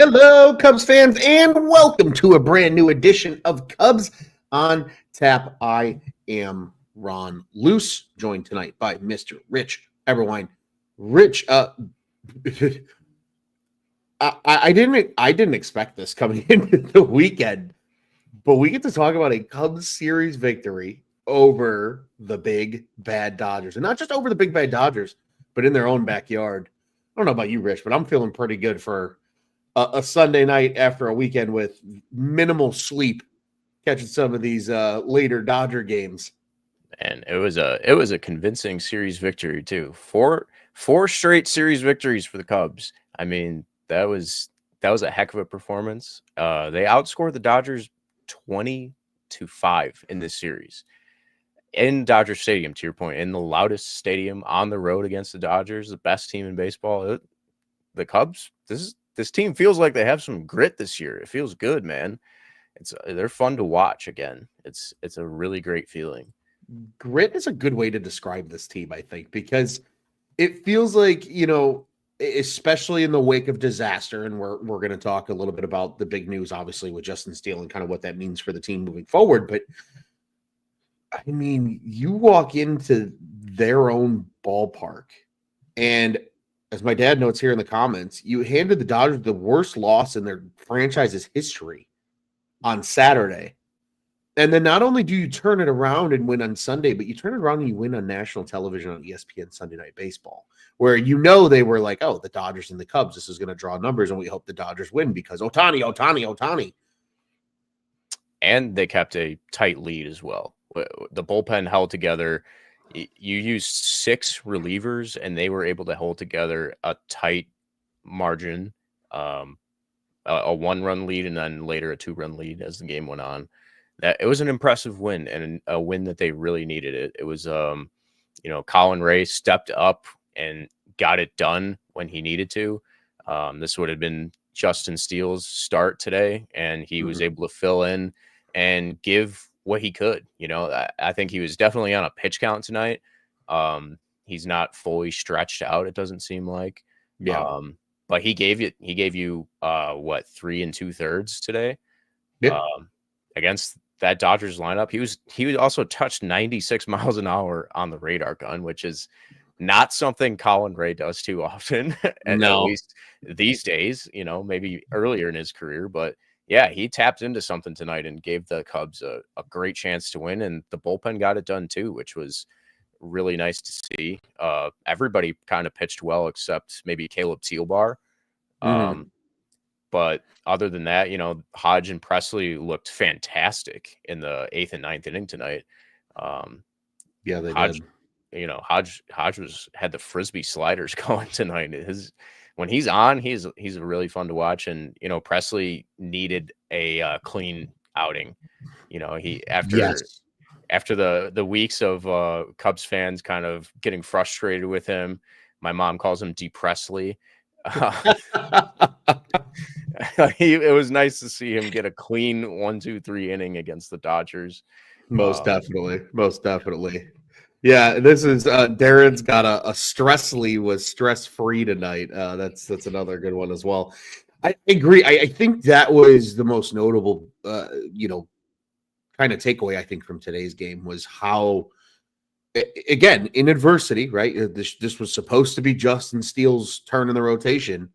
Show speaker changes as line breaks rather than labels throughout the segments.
Hello, Cubs fans, and welcome to a brand new edition of Cubs on Tap. I am Ron Luce, joined tonight by Mr. Rich Everwine. Rich, I didn't expect this coming into the weekend, but we get to talk about a Cubs series victory over the big bad Dodgers, and not just over the big bad Dodgers, but in their own backyard. I don't know about you, Rich, but I'm feeling pretty good for a Sunday night after a weekend with minimal sleep, catching some of these later Dodger games.
And it was a convincing series victory too. Four straight series victories for the Cubs. I mean, that was a heck of a performance. They outscored the Dodgers 20-5 in this series. In Dodger Stadium, to your point, in the loudest stadium on the road against the Dodgers, the best team in baseball. The Cubs, this team feels like they have some grit this year. It feels good, man. They're fun to watch again. It's a really great feeling.
Grit is a good way to describe this team, I think, because it feels like, especially in the wake of disaster, and we're going to talk a little bit about the big news, obviously, with Justin Steele and kind of what that means for the team moving forward. But I mean, you walk into their own ballpark, and as my dad notes here in the comments, you handed the Dodgers the worst loss in their franchise's history on Saturday. And then not only do you turn it around and win on Sunday, but you turn it around and you win on national television on ESPN Sunday Night Baseball, where they were like, oh, the Dodgers and the Cubs, this is going to draw numbers, and we hope the Dodgers win because Ohtani.
And they kept a tight lead as well. The bullpen held together. You used 6 relievers, and they were able to hold together a tight margin, a 1-run lead, and then later a 2-run lead as the game went on. That it was an impressive win, and a win that they really needed. It was, Colin Ray stepped up and got it done when he needed to. This would have been Justin Steele's start today, and he was able to fill in and give what he could. I think he was definitely on a pitch count tonight. He's not fully stretched out, it doesn't seem like.
Yeah.
But he gave you 3 2/3 today.
Yeah.
Against that Dodgers lineup. He also touched 96 miles an hour on the radar gun, which is not something Colin Ray does too often. At least these days, maybe earlier in his career, but yeah, he tapped into something tonight and gave the Cubs a great chance to win, and the bullpen got it done too, which was really nice to see. Everybody kind of pitched well except maybe Caleb Thielbar. But other than that, Hodge and Presley looked fantastic in the 8th and 9th inning tonight.
Yeah, they
Hodge,
did.
Hodge had the Frisbee sliders going tonight. When he's on, he's really fun to watch. And Presley needed a clean outing. After the weeks of Cubs fans kind of getting frustrated with him. My mom calls him D. Presley. It was nice to see him get a clean 1-2-3 inning against the Dodgers.
Most definitely. Yeah, this is Darren's got a Stressly was stress-free tonight. That's another good one as well. I agree. I think that was the most notable kind of takeaway I think from today's game was how, again, in adversity, right? This was supposed to be Justin Steele's turn in the rotation.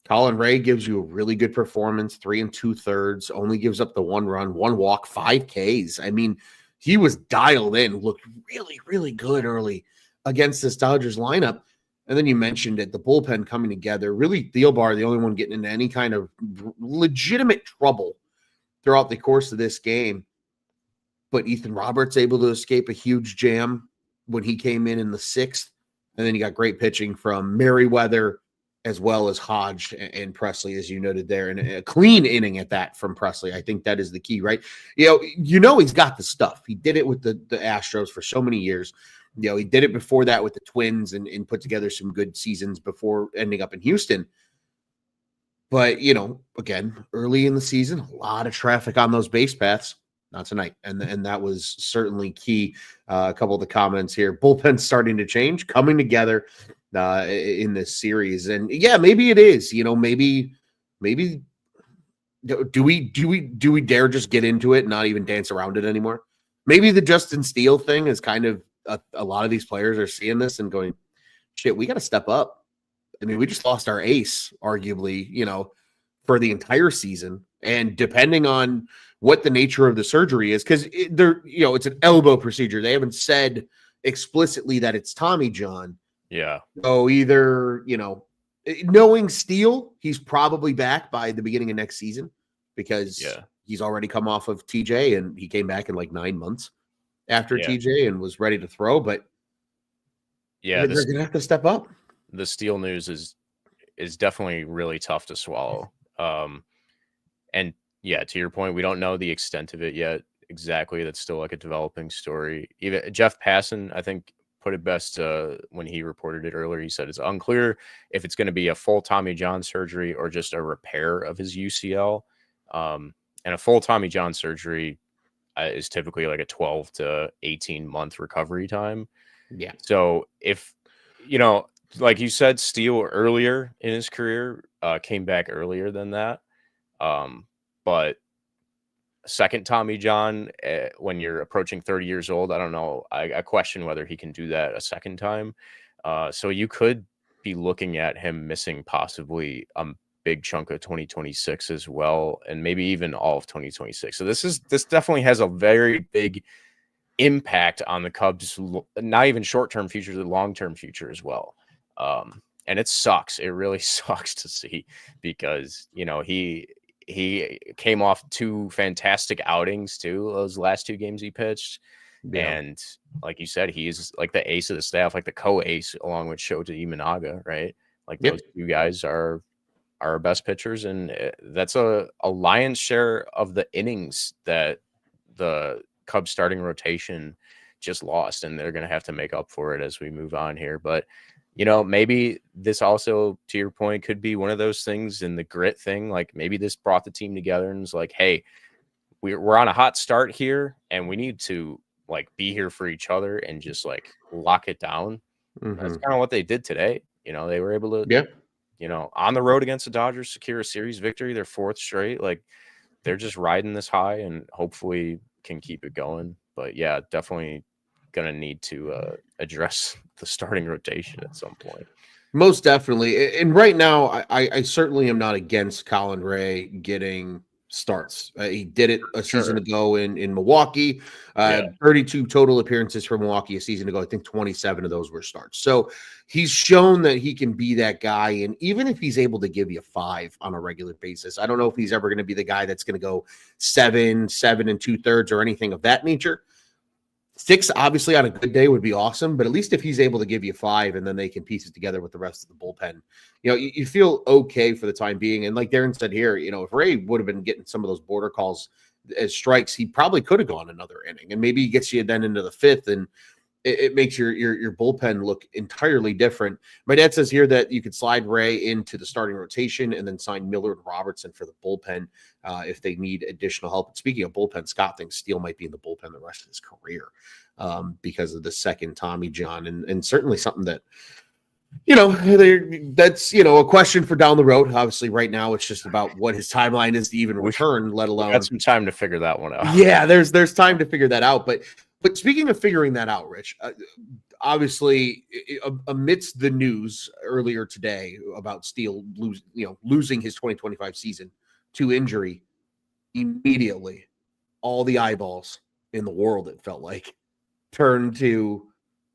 Colin Ray gives you a really good performance, 3 2/3, only gives up the 1 run, 1 walk, 5 Ks. I mean, he was dialed in, looked really, really good early against this Dodgers lineup. And then you mentioned it, the bullpen coming together. Really, Thielbar, the only one getting into any kind of legitimate trouble throughout the course of this game. But Ethan Roberts able to escape a huge jam when he came in the 6th. And then you got great pitching from Merriweather, as well as Hodge and Presley, as you noted there, and a clean inning at that from Presley. I think that is the key, right? He's got the stuff. He did it with the Astros for so many years. He did it before that with the Twins and put together some good seasons before ending up in Houston. But, again, early in the season, a lot of traffic on those base paths. Not tonight. And that was certainly key. A couple of the comments here. Bullpen starting to change, coming together in this series. And yeah, maybe it is, maybe maybe do we dare just get into it and not even dance around it anymore? Maybe the Justin Steele thing is kind of a lot of these players are seeing this and going, shit, we got to step up. I mean, we just lost our ace, arguably, for the entire season. And depending on what the nature of the surgery is, because it's an elbow procedure. They haven't said explicitly that it's Tommy John.
Yeah.
So either, knowing Steele, he's probably back by the beginning of next season because he's already come off of TJ and he came back in like 9 months after TJ and was ready to throw. But they're going to have to step up.
The Steele news is definitely really tough to swallow. And yeah, to your point, we don't know the extent of it yet. Exactly. That's still like a developing story. Even Jeff Passan, I think, put it best when he reported it earlier. He said it's unclear if it's going to be a full Tommy John surgery or just a repair of his UCL. And a full Tommy John surgery is typically like a 12 to 18 month recovery time.
Yeah.
So if, like you said, Steele earlier in his career came back earlier than that. But second Tommy John, when you're approaching 30 years old, I don't know. I question whether he can do that a second time. So you could be looking at him missing possibly a big chunk of 2026 as well, and maybe even all of 2026. So this definitely has a very big impact on the Cubs, not even short-term future, the long-term future as well. And it sucks. It really sucks to see because, he came off 2 fantastic outings too. Those last 2 games he pitched. Yeah. And like you said, he's like the ace of the staff, like the co-ace along with Shota Imanaga, right? Like those 2 guys are our best pitchers. And that's a lion's share of the innings that the Cubs starting rotation just lost. And they're going to have to make up for it as we move on here. But maybe this also, to your point, could be one of those things in the grit thing. Like maybe this brought the team together and was like, hey, we're on a hot start here and we need to like be here for each other and just like lock it down. Mm-hmm. That's kind of what they did today. They were able to, on the road against the Dodgers, secure a series victory, their 4th straight. Like they're just riding this high and hopefully can keep it going. But yeah, definitely going to need to address the starting rotation at some point.
Most definitely. And right now, I certainly am not against Colin Ray getting starts. He did it a season ago in Milwaukee. 32 total appearances for Milwaukee a season ago. I think 27 of those were starts. So he's shown that he can be that guy. And even if he's able to give you 5 on a regular basis, I don't know if he's ever going to be the guy that's going to go 7 2/3 or anything of that nature. 6, obviously, on a good day would be awesome, but at least if he's able to give you 5 and then they can piece it together with the rest of the bullpen, you feel okay for the time being. And like Darren said here, if Ray would have been getting some of those border calls as strikes, he probably could have gone another inning. And maybe he gets you then into the 5th, and it makes your bullpen look entirely different. My dad says here that you could slide Ray into the starting rotation and then sign Millard Robertson for the bullpen if they need additional help. And speaking of bullpen, Scott thinks Steele might be in the bullpen the rest of his career because of the second Tommy John, and certainly something that that's a question for down the road. Obviously, right now it's just about what his timeline is to even return, let alone
got some time to figure that one out.
Yeah, there's time to figure that out, but speaking of figuring that out, Rich, obviously, amidst the news earlier today about Steele losing his 2025 season to injury, immediately all the eyeballs in the world, it felt like, turned to,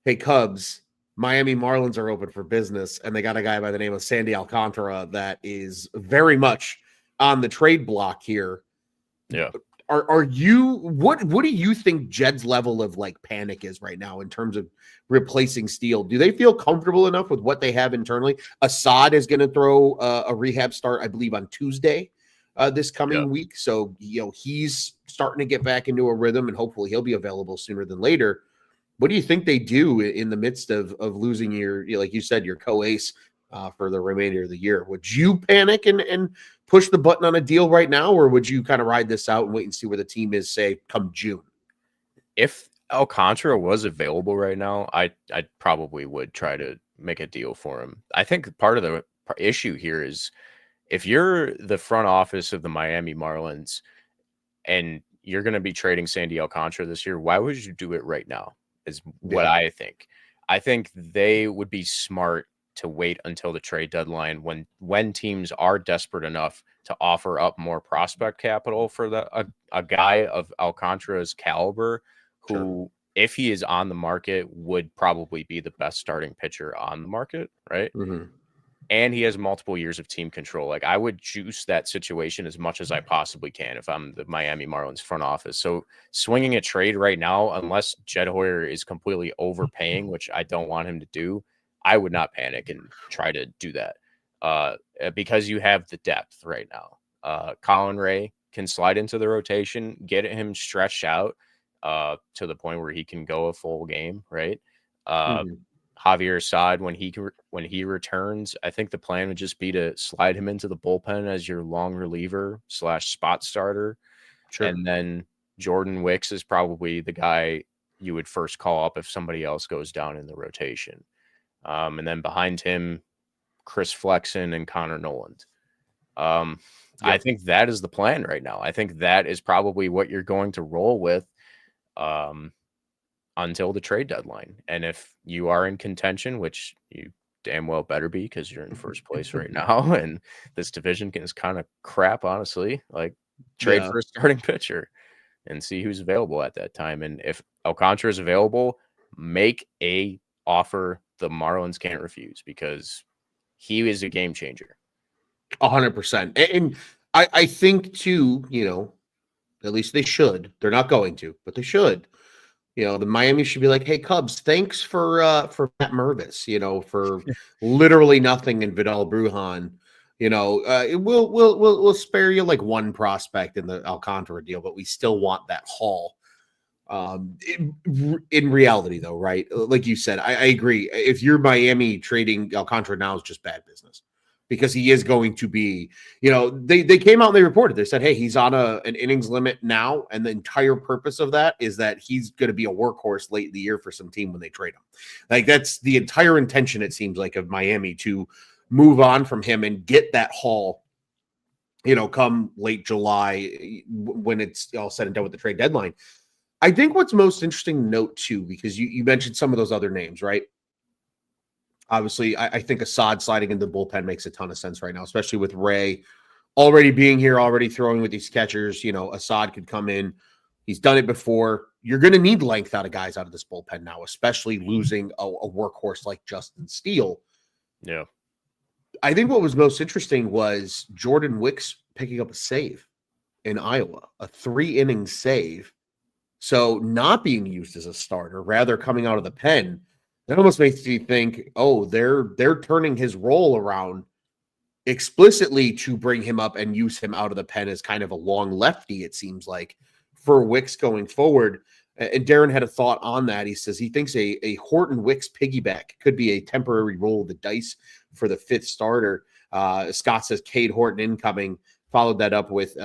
hey, Cubs, Miami Marlins are open for business, and they got a guy by the name of Sandy Alcantara that is very much on the trade block here.
Yeah.
Are you what do you think Jed's level of like panic is right now in terms of replacing Steele? Do they feel comfortable enough with what they have internally? Assad is going to throw a rehab start, I believe, on Tuesday this coming week. So, he's starting to get back into a rhythm, and hopefully he'll be available sooner than later. What do you think they do in the midst of losing your, like you said, your co-ace for the remainder of the year? Would you panic and push the button on a deal right now, or would you kind of ride this out and wait and see where the team is, say, come June?
If Alcantara was available right now, I probably would try to make a deal for him. I think part of the issue here is if you're the front office of the Miami Marlins and you're going to be trading Sandy Alcantara this year, why would you do it right now? Is what
Yeah.
I think. I think they would be smart to wait until the trade deadline when teams are desperate enough to offer up more prospect capital for a guy of Alcantara's caliber,
Sure.
who, if he is on the market, would probably be the best starting pitcher on the market, right?
Hmm.
And he has multiple years of team control. Like, I would juice that situation as much as I possibly can if I'm the Miami Marlins front office. So swinging a trade right now, unless Jed Hoyer is completely overpaying, which I don't want him to do, I would not panic and try to do that because you have the depth right now. Colin Ray can slide into the rotation, get him stretched out to the point where he can go a full game, right?
Hmm.
Javier Assad, when he returns, I think the plan would just be to slide him into the bullpen as your long reliever / spot starter,
Sure.
and then Jordan Wicks is probably the guy you would first call up if somebody else goes down in the rotation, and then behind him, Chris Flexen and Connor Noland. I
Yep.
think that is the plan right now. I think that is probably what you're going to roll with. Until the trade deadline. And if you are in contention, which you damn well better be because you're in first place right now, and this division is kind of crap, honestly, like trade
Yeah.
for a starting pitcher and see who's available at that time. And if Alcantara is available, make a offer the Marlins can't refuse because he is a game changer.
100%. And I think too, at least they should. They're not going to, but they should. The Miami should be like, "Hey Cubs, thanks for Matt Mervis, for literally nothing in Vidal Brujan. We'll spare you like one prospect in the Alcantara deal, but we still want that haul." In reality, though, right? Like you said, I agree. If you're Miami, trading Alcantara now is just bad business because he is going to be, they came out and they reported, they said, hey, he's on an innings limit now. And the entire purpose of that is that he's going to be a workhorse late in the year for some team when they trade him. Like that's the entire intention, it seems like, of Miami to move on from him and get that haul, come late July when it's all said and done with the trade deadline. I think what's most interesting to note too, because you mentioned some of those other names, right? Obviously, I think Assad sliding into the bullpen makes a ton of sense right now, especially with Ray already being here, already throwing with these catchers. Assad could come in. He's done it before. You're going to need length out of guys out of this bullpen now, especially losing a workhorse like Justin Steele.
Yeah.
I think what was most interesting was Jordan Wicks picking up a save in Iowa, a 3-inning save. So not being used as a starter, rather coming out of the pen, that almost makes you think, oh, they're turning his role around explicitly to bring him up and use him out of the pen as kind of a long lefty, it seems like, for Wicks going forward. And Darren had a thought on that. He says he thinks a Horton Wicks piggyback could be a temporary roll of the dice for the fifth starter. Scott says Cade Horton incoming. Followed that up with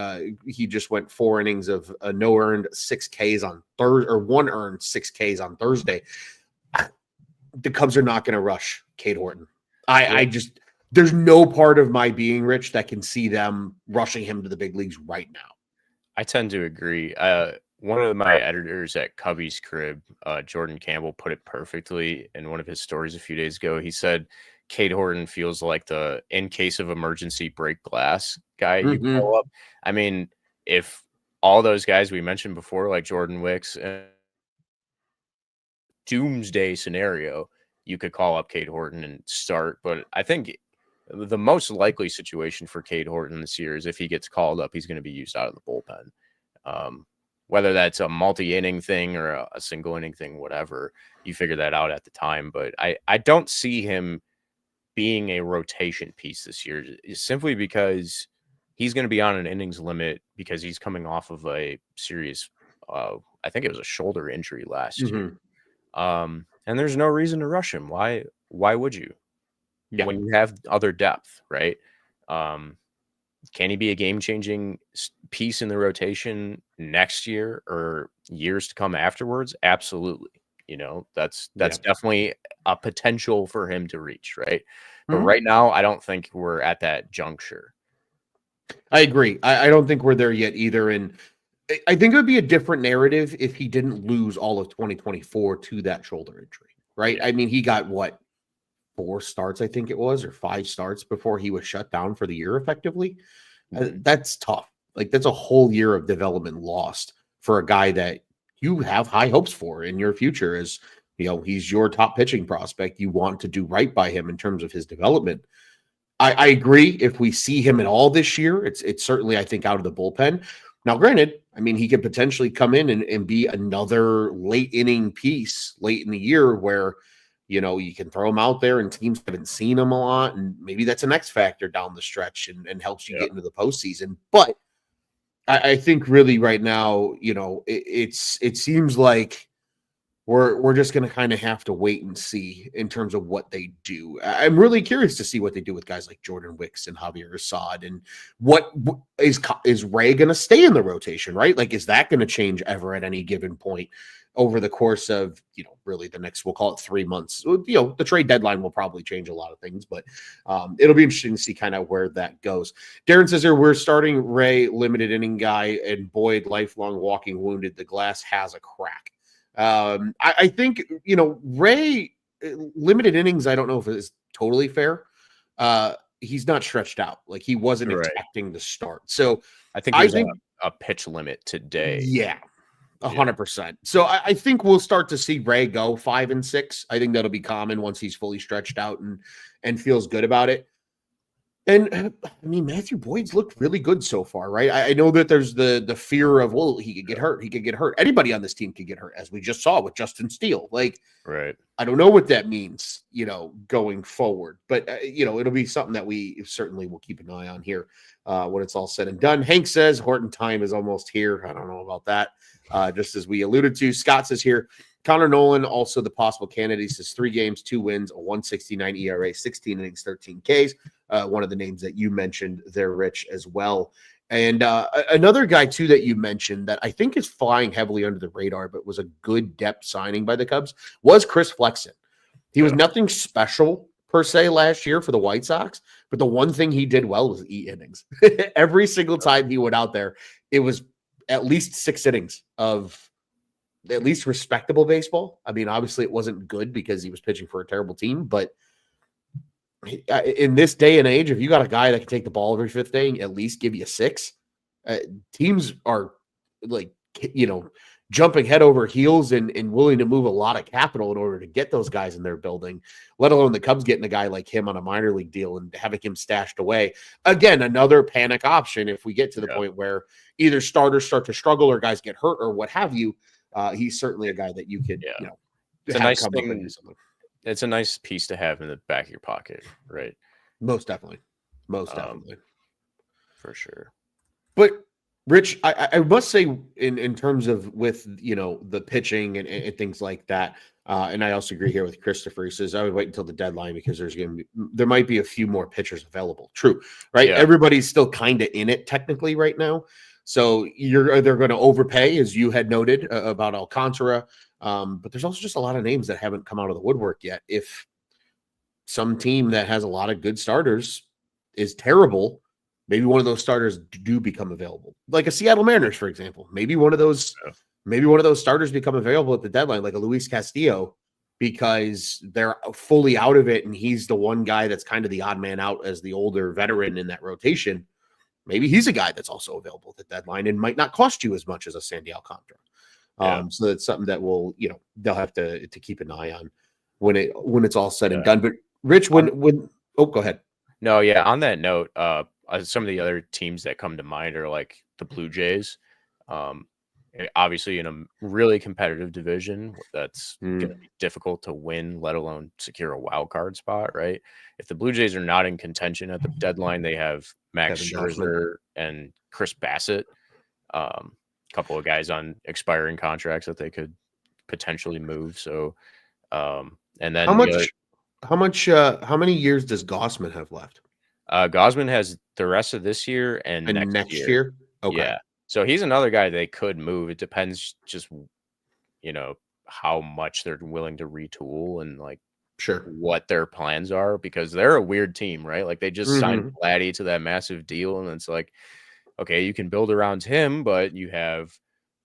he just went 4 innings of no earned 6 Ks on Thursday, or 1 earned 6 Ks on Thursday. The Cubs are not going to rush Cade Horton. I just, there's no part of my being, Rich, that can see them rushing him to the big leagues right now.
I tend to agree. One of my editors at Cubby's Crib, Jordan Campbell, put it perfectly in one of his stories a few days ago. He said Cade Horton feels like the in case of emergency break glass guy you call up. I mean, if all those guys we mentioned before, like Jordan Wicks, doomsday scenario, you could call up Cade Horton and start. But I think the most likely situation for Cade Horton this year is if he gets called up, he's going to be used out of the bullpen. Whether that's a multi-inning thing or a single inning thing, whatever, you figure that out at the time. But I don't see him being a rotation piece this year, simply because he's going to be on an innings limit because he's coming off of a serious, I think it was a shoulder injury last year. And there's no reason to rush him. Why would you?
Yeah.
When you have other depth, right? Can he be a game-changing piece in the rotation next year or years to come afterwards? Absolutely. That's definitely a potential for him to reach, right? But right now, I don't think we're at that juncture.
I agree. I don't think we're there yet either. And I think it would be a different narrative if he didn't lose all of 2024 to that shoulder injury, right?
Yeah.
I mean, he got what, 4 starts, I think it was, or 5 starts before he was shut down for the year effectively.
Mhm.
That's tough. Like, that's a whole year of development lost for a guy that you have high hopes for in your future. As you know, he's your top pitching prospect. You want to do right by him in terms of his development. I agree. If we see him at all this year, it's certainly, I think, out of the bullpen. Now, granted, I mean, he could potentially come in and be another late inning piece late in the year where, you know, you can throw him out there and teams haven't seen him a lot. And maybe that's an X factor down the stretch and helps you
Yeah.
get into the postseason. But I think really right now, you know, it seems like we're just going to kind of have to wait and see in terms of what they do. I'm really curious to see what they do with guys like Jordan Wicks and Javier Assad, and what is Ray going to stay in the rotation, right? Like, is that going to change ever at any given point over the course of, you know, really the next, we'll call it 3 months. You know, the trade deadline will probably change a lot of things, but it'll be interesting to see kind of where that goes. Darren says here, we're starting Ray limited inning guy and Boyd lifelong walking wounded. The glass has a crack. I think, you know, Ray limited innings, I don't know if it's totally fair. He's not stretched out. Like, he wasn't
Right.
expecting to start. So
I think
I
there's
think,
a pitch limit today.
yeah,
Yeah.
100%. So I think we'll start to see Ray go 5 and 6. I think that'll be common once he's fully stretched out and feels good about it. And I mean, Matthew Boyd's looked really good so far, right? I know that there's the fear of, well, he could get hurt. He could get hurt. Anybody on this team could get hurt, as we just saw with Justin Steele. Like,
Right.
I don't know what that means, you know, going forward. But, you know, it'll be something that we certainly will keep an eye on here when it's all said and done. Hank says Horton time is almost here. I don't know about that. Just as we alluded to, Scott says here, Connor Nolan, also the possible candidate, says 3 games, 2 wins, a 169 ERA, 16 innings, 13 Ks. One of the names that you mentioned there, Rich, as well. And another guy, too, that you mentioned that I think is flying heavily under the radar, but was a good depth signing by the Cubs, was Chris Flexen. He was nothing special, per se, last year for the White Sox, but the one thing he did well was eat innings. Every single time he went out there, it was at least 6 innings of at least respectable baseball. I mean, obviously it wasn't good because he was pitching for a terrible team, but in this day and age, if you got a guy that can take the ball every 5th inning, at least give you 6, teams are, like, you know, jumping head over heels and willing to move a lot of capital in order to get those guys in their building, let alone the Cubs getting a guy like him on a minor league deal and having him stashed away. Again, another panic option if we get to the point where either starters start to struggle or guys get hurt or what have you. He's certainly a guy that you could, you know,
it's a nice thing. It's a nice piece to have in the back of your pocket, right?
Most definitely. Most definitely.
For sure.
But Rich, I must say in terms of with, you know, the pitching and things like that, and I also agree here with Christopher. He says I would wait until the deadline because there might be a few more pitchers available. True, right?
Yeah.
Everybody's still kind of in it technically right now. So you're either going to overpay, as you had noted about Alcantara, but there's also just a lot of names that haven't come out of the woodwork yet. If some team that has a lot of good starters is terrible, maybe one of those starters do become available, like a Seattle Mariners, for example. Maybe one of those starters become available at the deadline, like a Luis Castillo, because they're fully out of it, and he's the one guy that's kind of the odd man out as the older veteran in that rotation. Maybe he's a guy that's also available at the deadline and might not cost you as much as a Sandy Alcantara. So it's something that will, you know, they'll have to keep an eye on when it's all said and done. But Rich, when go ahead.
No, yeah. On that note, some of the other teams that come to mind are like the Blue Jays. Obviously, in a really competitive division, that's going to be difficult to win, let alone secure a wild card spot, right? If the Blue Jays are not in contention at the deadline, they have Max Scherzer and Chris Bassett, a couple of guys on expiring contracts that they could potentially move. So, and then
how many years does Gausman have left?
Gausman has the rest of this year and next year.
Okay.
Yeah. So he's another guy they could move. It depends just, you know, how much they're willing to retool and like
Sure.
what their plans are, because they're a weird team, right? Like they just signed
Mhm.
Vladdy to that massive deal, and it's like, okay, you can build around him, but you have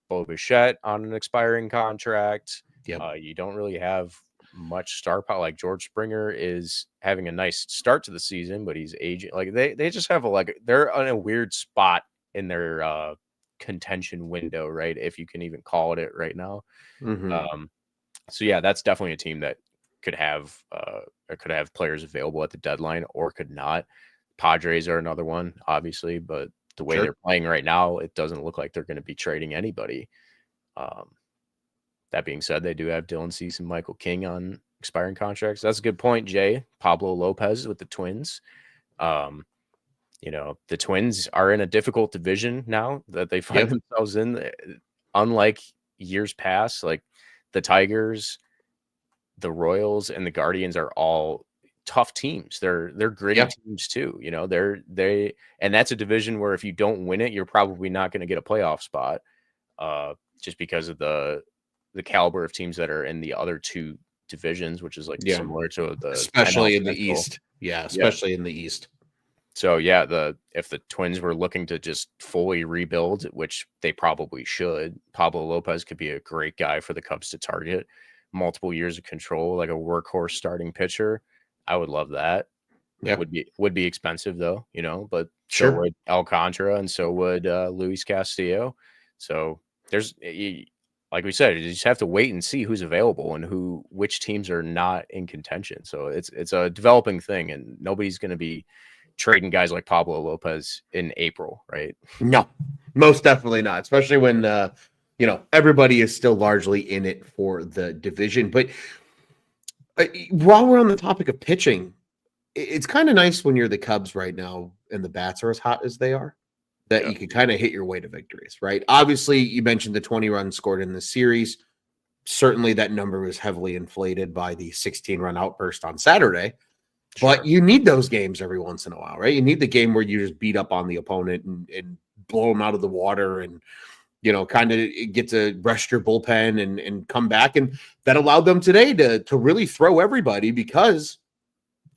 Bo Bichette on an expiring contract.
Yep.
You don't really have much star power. Like George Springer is having a nice start to the season, but he's aging. Like they just have they're in a weird spot in their contention window, right? If you can even call it right now.
Mhm.
So yeah, that's definitely a team that could have players available at the deadline or could not. Padres are another one, obviously, but the way they're
Sure.
playing right now, it doesn't look like they're going to be trading anybody. Um, that being said, they do have Dylan Cease and Michael King on expiring contracts. That's a good point, Jay. Pablo Lopez with the Twins. Um, the Twins are in a difficult division now that they find
Yep.
themselves in. Unlike years past, like the Tigers, the Royals, and the Guardians are all tough teams. They're gritty
Yep.
teams too. And that's a division where if you don't win it, you're probably not going to get a playoff spot. Just because of the caliber of teams that are in the other two divisions, which is like
Yeah.
similar to the NL
Especially in the
Central.
East. Yeah,
Yeah.
especially in the East.
So yeah, if the Twins were looking to just fully rebuild, which they probably should, Pablo Lopez could be a great guy for the Cubs to target. Multiple years of control, like a workhorse starting pitcher. I would love that.
Yeah.
Would be expensive though, but so
Sure.
would Alcantara and so would Luis Castillo. So like we said, you just have to wait and see who's available and which teams are not in contention. So it's a developing thing, and nobody's going to be trading guys like Pablo Lopez in April, right?
No, most definitely not. Especially when everybody is still largely in it for the division. But while we're on the topic of pitching, it's kind of nice when you're the Cubs right now and the bats are as hot as they are, that
Yeah,
you can kind of hit your way to victories, right? Obviously, you mentioned the 20 runs scored in the series. Certainly, that number was heavily inflated by the 16-run outburst on Saturday.
sure.
But you need those games every once in a while, right? You need the game where you just beat up on the opponent and blow them out of the water and, kind of get to rest your bullpen and come back. And that allowed them today to really throw everybody because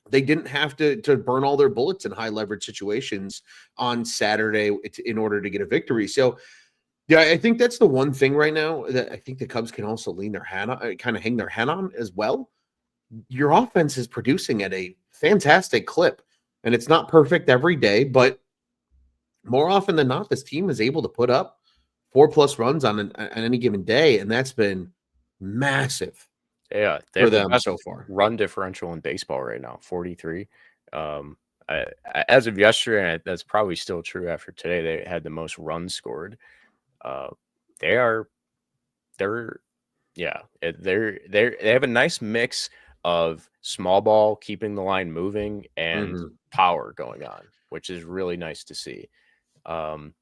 they didn't have to burn all their bullets in high leverage situations on Saturday in order to get a victory. So, yeah, I think that's the one thing right now that I think the Cubs can also lean their hand on, kind of hang their hat on as well. Your offense is producing at a fantastic clip, and it's not perfect every day, but more often than not, this team is able to put up 4+ runs on any given day, and that's been massive
Yeah, they
for
have the
them
best
so far.
run differential in baseball right now, 43. As of yesterday, and that's probably still true after today, they had the most runs scored. Uh, they are they're yeah, they have a nice mix of small ball keeping the line moving and
Mhm.
power going on, which is really nice to see. Um,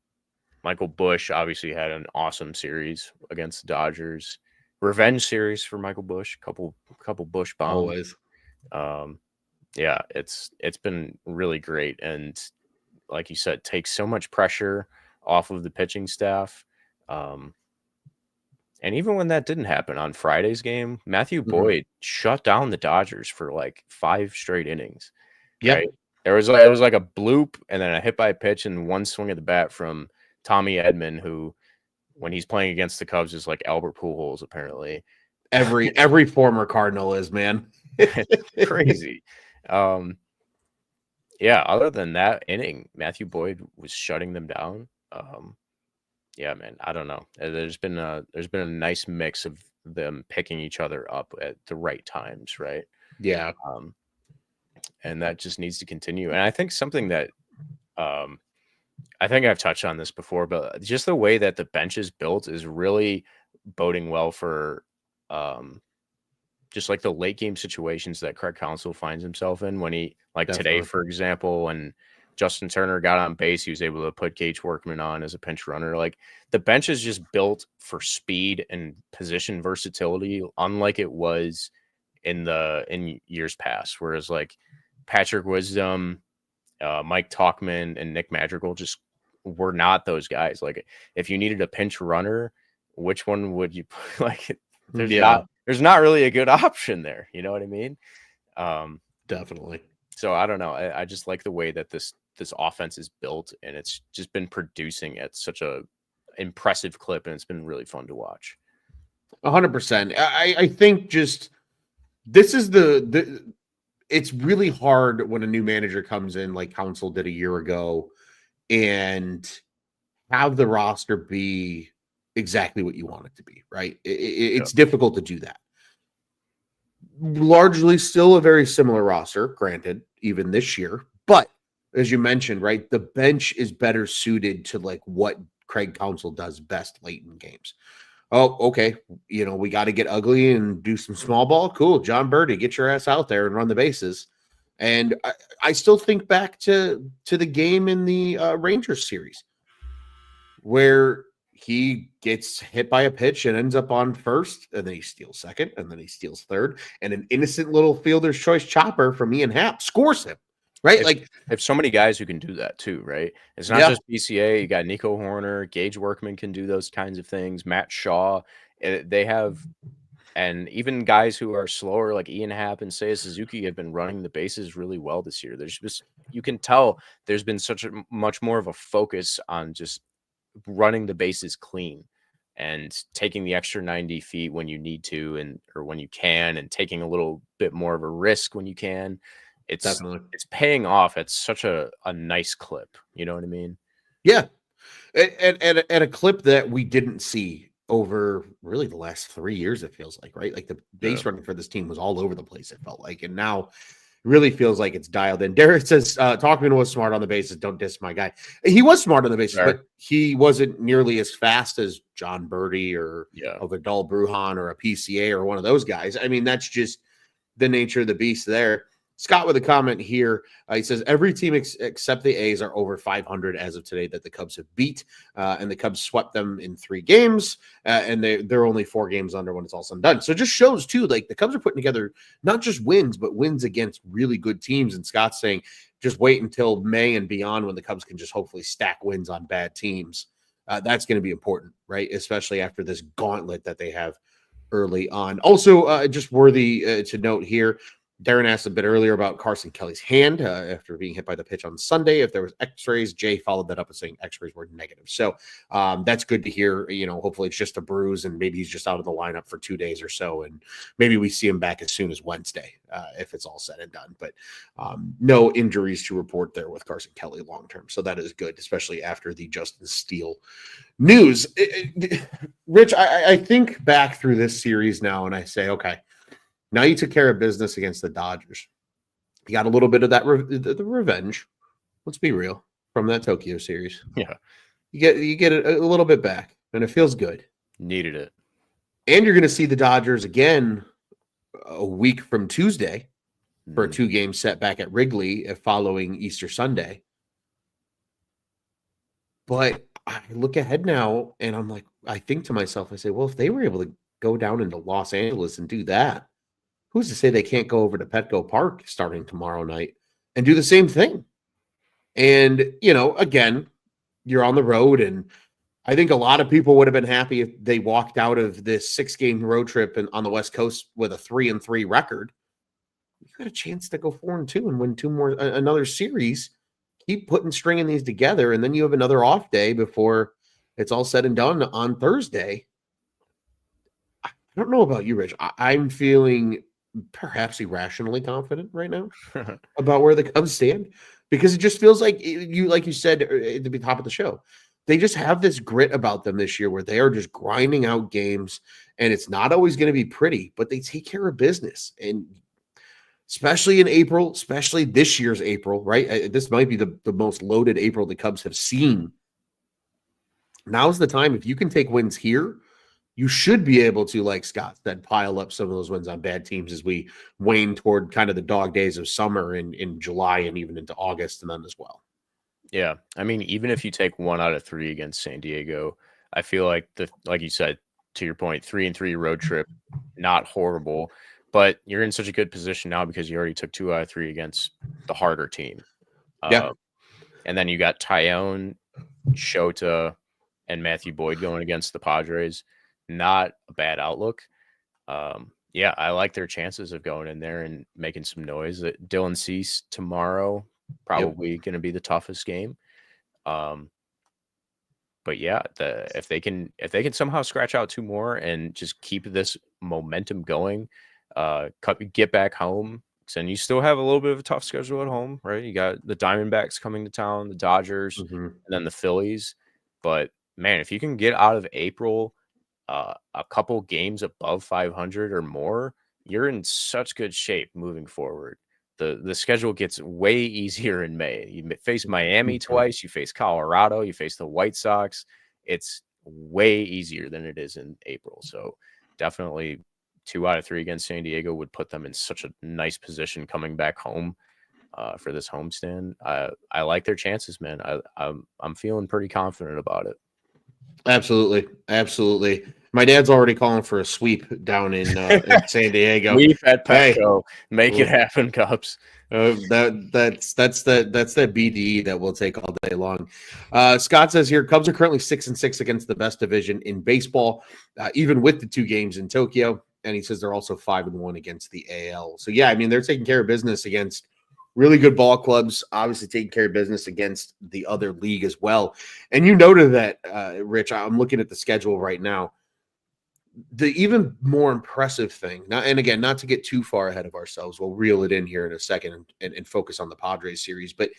Michael Bush obviously had an awesome series against the Dodgers. Revenge series for Michael Bush, couple Bush bombs.
Always.
Um, yeah, it's been really great, and like you said, takes so much pressure off of the pitching staff. Um, and even when that didn't happen on Friday's game, Matthew
Mhm.
Boyd shut down the Dodgers for like 5 straight innings. Right?
Yep.
It was like a bloop and then a hit by pitch and one swing of the bat from Tommy Edman, who when he's playing against the Cubs is like Albert Pujols apparently.
Every former Cardinal is, man.
It's crazy. Yeah, other than that inning, Matthew Boyd was shutting them down. Yeah, man, I don't know. There's been a nice mix of them picking each other up at the right times, right?
Yeah.
Um, and that just needs to continue. And I think something that um, I think I've touched on this before, but just the way that the bench is built is really boding well for um, just like the late game situations that Craig Counsell finds himself in when he, like today,
Definitely.
for example, when Justin Turner got on base, he was able to put Gage Workman on as a pinch runner. Like the bench is just built for speed and position versatility, unlike it was in years past. Whereas like Patrick Wisdom, Mike Talkman, and Nick Madrigal just were not those guys. Like if you needed a pinch runner, which one would you like?
Yeah.
There's not really a good option there. You know what I mean?
Definitely.
So I don't know. I just like the way that this offense is built, and it's just been producing at such a impressive clip, and it's been really fun to watch.
100%. I think just this is the it's really hard when a new manager comes in like Council did a year ago and have the roster be exactly what you want it to be, right?
Yeah.
It's difficult to do that. Largely still a very similar roster, granted, even this year. But as you mentioned, right, the bench is better suited to like what Craig Council does best late in games. Oh, okay. We got to get ugly and do some small ball. Cool. John Birdie, get your ass out there and run the bases. And I still think back to the game in the Rangers series where he gets hit by a pitch and ends up on first, and then he steals second, and then he steals third, and an innocent little fielder's choice chopper from Ian Happ scores him. Right?
If so many guys who can do that too, right? It's not just BCA. You got Nico Horner, Gage Workman can do those kinds of things. Matt Shaw, they have, and even guys who are slower like Ian Happ and Seiya Suzuki have been running the bases really well this year. There's just, you can tell there's been such a much more of a focus on just running the bases clean and taking the extra 90 feet when you need to, and or when you can, and taking a little bit more of a risk when you can. It's paying off at such a nice clip. You know what I mean?
Yeah. And a clip that we didn't see over really the last 3 years, it feels like, right? Like the base running for this team was all over the place, it felt like. And now really feels like it's dialed in. Derek says, Talkman was smart on the bases. Don't diss my guy. He was smart on the bases, but he wasn't nearly as fast as John Birdie or a Vidal Brujan or a PCA or one of those guys. I mean, that's just the nature of the beast there. Scott with a comment here. He says every team except the A's are over 500 as of today that the Cubs have beat, and the Cubs swept them in 3 games, and they're only 4 games under when it's all said and done. So it just shows too, like the Cubs are putting together not just wins, but wins against really good teams. And Scott's saying just wait until May and beyond when the Cubs can just hopefully stack wins on bad teams. That's going to be important, right? Especially after this gauntlet that they have early on. Also, just worthy to note here. Darren asked a bit earlier about Carson Kelly's hand after being hit by the pitch on Sunday. If there was x-rays, Jay followed that up with saying x-rays were negative. So that's good to hear. Hopefully it's just a bruise and maybe he's just out of the lineup for 2 days or so. And maybe we see him back as soon as Wednesday if it's all said and done. But no injuries to report there with Carson Kelly long-term. So that is good, especially after the Justin Steele news. Rich, I think back through this series now and I say, okay, now you took care of business against the Dodgers. You got a little bit of that the revenge. Let's be real, from that Tokyo series.
Yeah,
you get a little bit back, and it feels good.
Needed it.
And you're going to see the Dodgers again a week from Tuesday for a 2-game set back at Wrigley following Easter Sunday. But I look ahead now, and I'm like, I think to myself, I say, well, if they were able to go down into Los Angeles and do that, who's to say they can't go over to Petco Park starting tomorrow night and do the same thing? And, again, you're on the road, and I think a lot of people would have been happy if they walked out of this 6-game road trip on the West Coast with a 3-3 record. You got a chance to go 4-2 and win 2 more, another series. Keep stringing these together, and then you have another off day before it's all said and done on Thursday. I don't know about you, Rich. I'm feeling perhaps irrationally confident right now about where the Cubs stand, because it just feels like you said at the top of the show, they just have this grit about them this year where they are just grinding out games, and it's not always going to be pretty, but they take care of business. And especially in April, especially this year's April, right? This might be the most loaded April the Cubs have seen. Now's the time. If you can take wins here, you should be able to, like Scott said, pile up some of those wins on bad teams as we wane toward kind of the dog days of summer in July and even into August and then as well.
Yeah. I mean, even if you take 1 out of 3 against San Diego, I feel like like you said, to your point, 3-3 road trip, not horrible, but you're in such a good position now because you already took 2 out of 3 against the harder team. And then you got Tyone, Shota, and Matthew Boyd going against the Padres. Not a bad outlook. Yeah, I like their chances of going in there and making some noise. Dylan Cease tomorrow,
Yep.
probably going to be the toughest game. Um, but yeah, if they can somehow scratch out 2 more and just keep this momentum going, get back home, and you still have a little bit of a tough schedule at home, right? You got the Diamondbacks coming to town, the Dodgers,
Hmm.
and then the Phillies. But man, if you can get out of April a couple games above 500 or more, you're in such good shape moving forward. The schedule gets way easier in May. You face Miami
Hmm.
twice, you face Colorado, you face the White Sox. It's way easier than it is in April. So definitely 2 out of 3 against San Diego would put them in such a nice position coming back home for this homestand. I like their chances, man. I'm feeling pretty confident about it.
Absolutely, absolutely. My dad's already calling for a sweep down in San Diego.
Leap at
Hey,
Petco. Make it
well,
happen, Cubs.
that's that BDE that we'll take all day long. Scott says here, Cubs are currently 6-6 against the best division in baseball, even with the 2 games in Tokyo. And he says they're also 5-1 against the AL. So yeah, I mean they're taking care of business against really good ball clubs. Obviously taking care of business against the other league as well. And you noted that, Rich. I'm looking at the schedule right now. The even more impressive thing, not, and again, not to get too far ahead of ourselves, we'll reel it in here in a second and focus on the Padres series. But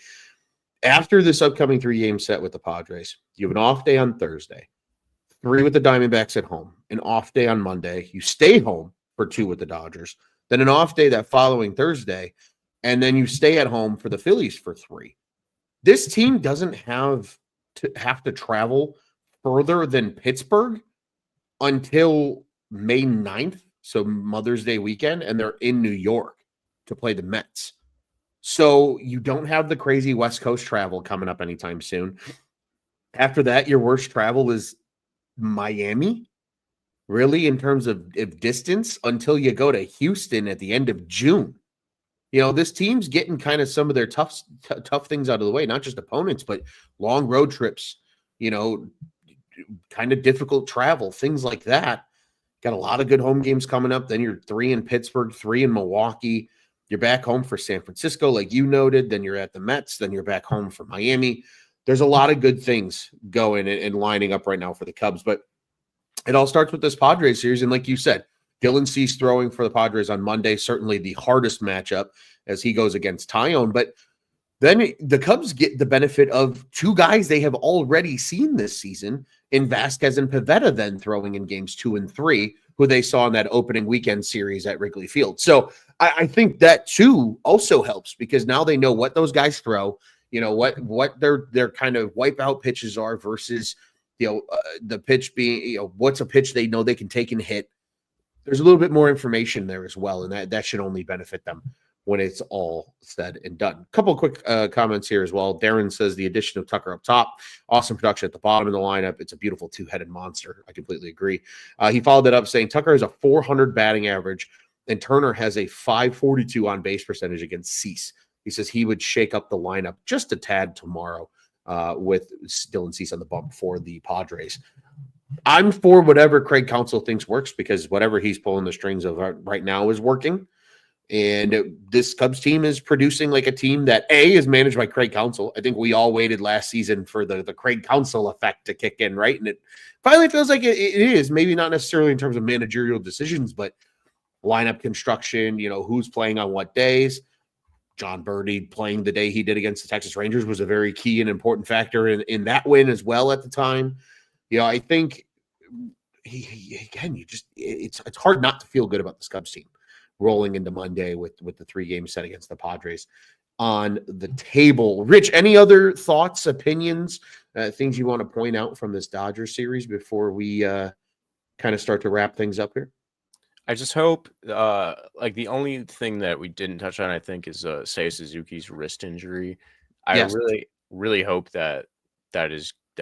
after this upcoming 3-game set with the Padres, you have an off day on Thursday, 3 with the Diamondbacks at home, an off day on Monday. You stay home for 2 with the Dodgers, then an off day that following Thursday, and then you stay at home for the Phillies for 3. This team doesn't have to travel further than Pittsburgh until May 9th, so Mother's Day weekend, and they're in New York to play the Mets. So you don't have the crazy West Coast travel coming up anytime soon. After that, your worst travel is Miami, really, in terms of distance, until you go to Houston at the end of June. This team's getting kind of some of their tough things out of the way, not just opponents, but long road trips, you know, kind of difficult travel, things like that. Got a lot of good home games coming up. Then you're 3 in Pittsburgh, 3 in Milwaukee. You're back home for San Francisco, like you noted. Then you're at the Mets. Then you're back home for Miami. There's a lot of good things going and lining up right now for the Cubs. But it all starts with this Padres series. And like you said, Dylan Cease throwing for the Padres on Monday, certainly the hardest matchup as he goes against Tyone. But then the Cubs get the benefit of 2 guys they have already seen this season in Vasquez and Pivetta, then throwing in games 2 and 3, who they saw in that opening weekend series at Wrigley Field. So I think that too also helps because now they know what those guys throw, what their kind of wipeout pitches are versus the pitch being what's a pitch they know they can take and hit. There's a little bit more information there as well, and that should only benefit them when it's all said and done. A couple of quick comments here as well. Darren says the addition of Tucker up top, awesome production at the bottom of the lineup. It's a beautiful 2-headed monster. I completely agree. He followed that up saying Tucker has a 400 batting average and Turner has a 542 on base percentage against Cease. He says he would shake up the lineup just a tad tomorrow with Dylan Cease on the bump for the Padres. I'm for whatever Craig Counsell thinks works because whatever he's pulling the strings of right now is working. And this Cubs team is producing like a team that is managed by Craig Counsell. I think we all waited last season for the Craig Counsell effect to kick in, right? And it finally feels like it is. Maybe not necessarily in terms of managerial decisions, but lineup construction, who's playing on what days. John Birdie playing the day he did against the Texas Rangers was a very key and important factor in that win as well at the time. I think it's hard not to feel good about this Cubs team rolling into Monday with the 3-game set against the Padres on the table. Rich, any other thoughts, opinions, things you want to point out from this Dodgers series before we kind of start to wrap things up here?
I just hope, the only thing that we didn't touch on, I think, is Seiya Suzuki's wrist injury. I
Yes.
really, really hope that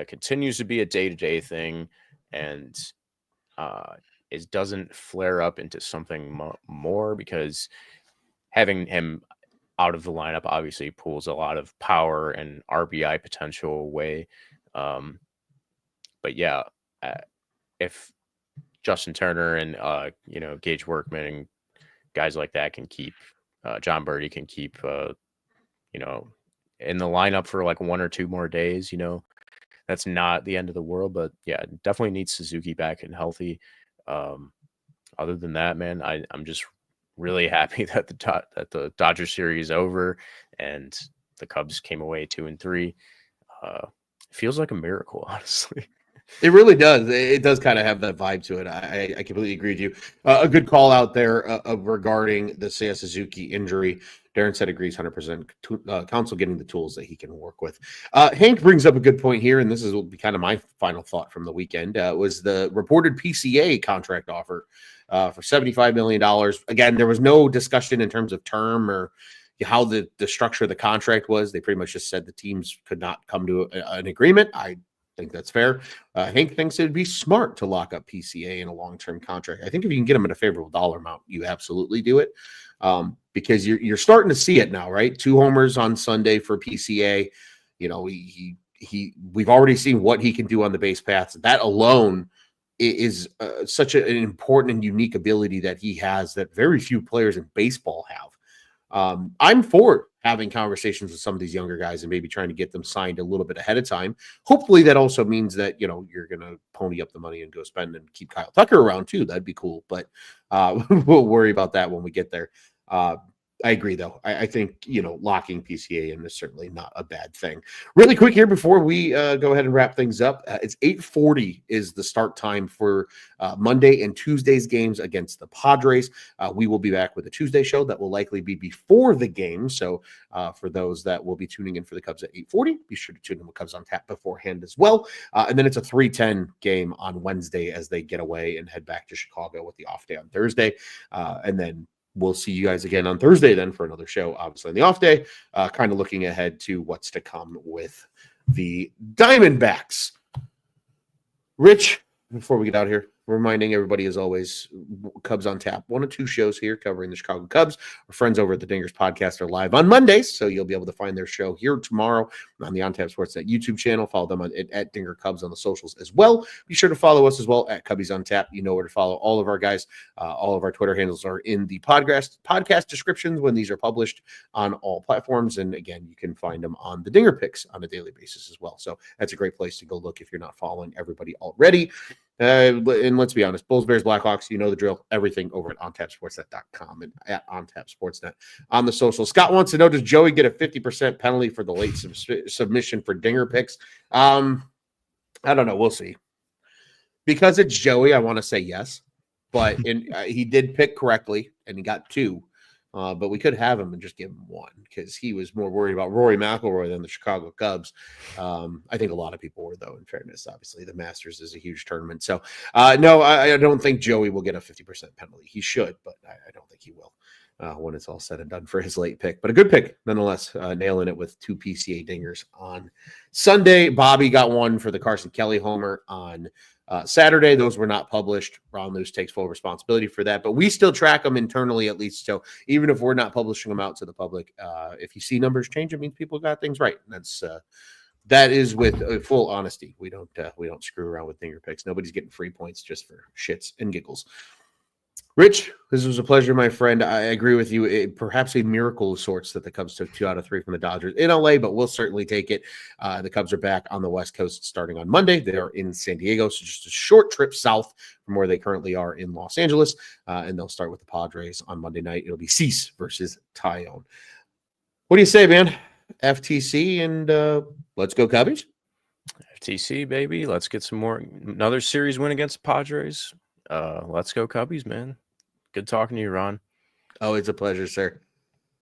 continues to be a day-to-day thing, and it doesn't flare up into something more because having him out of the lineup obviously pulls a lot of power and RBI potential away. But yeah, if Justin Turner and Gage Workman and guys like that can keep John Birdie can keep in the lineup for like 1 or 2 more days. That's not the end of the world, but yeah, definitely needs Suzuki back and healthy. Other than that, man, I'm just really happy that the Dodgers series is over and the Cubs came away 2-3. Feels like a miracle, honestly.
It really does. It does kind of have that vibe to it. I completely agree with you. A good call out there regarding the Seiya Suzuki injury. Darren said agrees 100%. Council getting the tools that he can work with. Hank brings up a good point here, and this will be kind of my final thought from the weekend, was the reported PCA contract offer for $75 million. Again, there was no discussion in terms of term or how the structure of the contract was. They pretty much just said the teams could not come to an agreement. I think that's fair. Hank thinks it'd be smart to lock up PCA in a long-term contract. I think if you can get him at a favorable dollar amount, you absolutely do it, because you're starting to see it now, right? 2 homers on Sunday for PCA. We've already seen what he can do on the base paths. That alone is such an important and unique ability that he has that very few players in baseball have. I'm for having conversations with some of these younger guys and maybe trying to get them signed a little bit ahead of time. Hopefully that also means that, you're going to pony up the money and go spend and keep Kyle Tucker around too. That'd be cool. But we'll worry about that when we get there. I agree, though. I think, locking PCA in is certainly not a bad thing. Really quick here before we go ahead and wrap things up, it's 8:40 is the start time for Monday and Tuesday's games against the Padres. We will be back with a Tuesday show that will likely be before the game. So for those that will be tuning in for the Cubs at 8:40, be sure to tune in with Cubs on Tap beforehand as well. And then it's a 3:10 game on Wednesday as they get away and head back to Chicago with the off day on Thursday. And then we'll see you guys again on Thursday then for another show, obviously on the off day, kind of looking ahead to what's to come with the Diamondbacks. Rich, before we get out here, reminding everybody, as always, Cubs on Tap, 1 or 2 shows here covering the Chicago Cubs. Our friends over at the Dingers Podcast are live on Mondays, so you'll be able to find their show here tomorrow on the On Tap Sportsnet YouTube channel. Follow them at Dinger Cubs on the socials as well. Be sure to follow us as well at Cubbies on Tap. You know where to follow all of our guys. All of our Twitter handles are in the podcast descriptions when these are published on all platforms. And again, you can find them on the Dinger Picks on a daily basis as well. So that's a great place to go look if you're not following everybody already. And let's be honest, Bulls, Bears, Blackhawks, you know the drill. Everything over at ontapsportsnet.com and at ontapsportsnet on the social. Scott wants to know, does Joey get a 50% penalty for the late submission for Dinger Picks? I don't know. We'll see. Because it's Joey, I want to say yes. But he did pick correctly, and he got 2. But we could have him and just give him 1 because he was more worried about Rory McIlroy than the Chicago Cubs. I think a lot of people were, though, in fairness. Obviously, the Masters is a huge tournament. So, no, I don't think Joey will get a 50% penalty. He should, but I don't think he will when it's all said and done for his late pick. But a good pick, nonetheless, nailing it with 2 PCA dingers on Sunday. Bobby got 1 for the Carson Kelly homer on Saturday. Those were not published. Ron Luce takes full responsibility for that, but we still track them internally at least. So even if we're not publishing them out to the public, if you see numbers change, it means people got things right. And that is with full honesty. We don't screw around with Dinger Picks. Nobody's getting free points just for shits and giggles. Rich, this was a pleasure, my friend. I agree with you. Perhaps a miracle of sorts that the Cubs took 2 out of 3 from the Dodgers in LA, but we'll certainly take it. The Cubs are back on the West Coast starting on Monday. They are in San Diego, so just a short trip south from where they currently are in Los Angeles, and they'll start with the Padres on Monday night. It'll be Cease versus Tyone. What do you say, man? FTC and let's go Cubbies.
FTC, baby. Let's get another series win against the Padres. Let's go Cubbies, man. Good talking to you, Ron.
Oh, it's a pleasure, sir.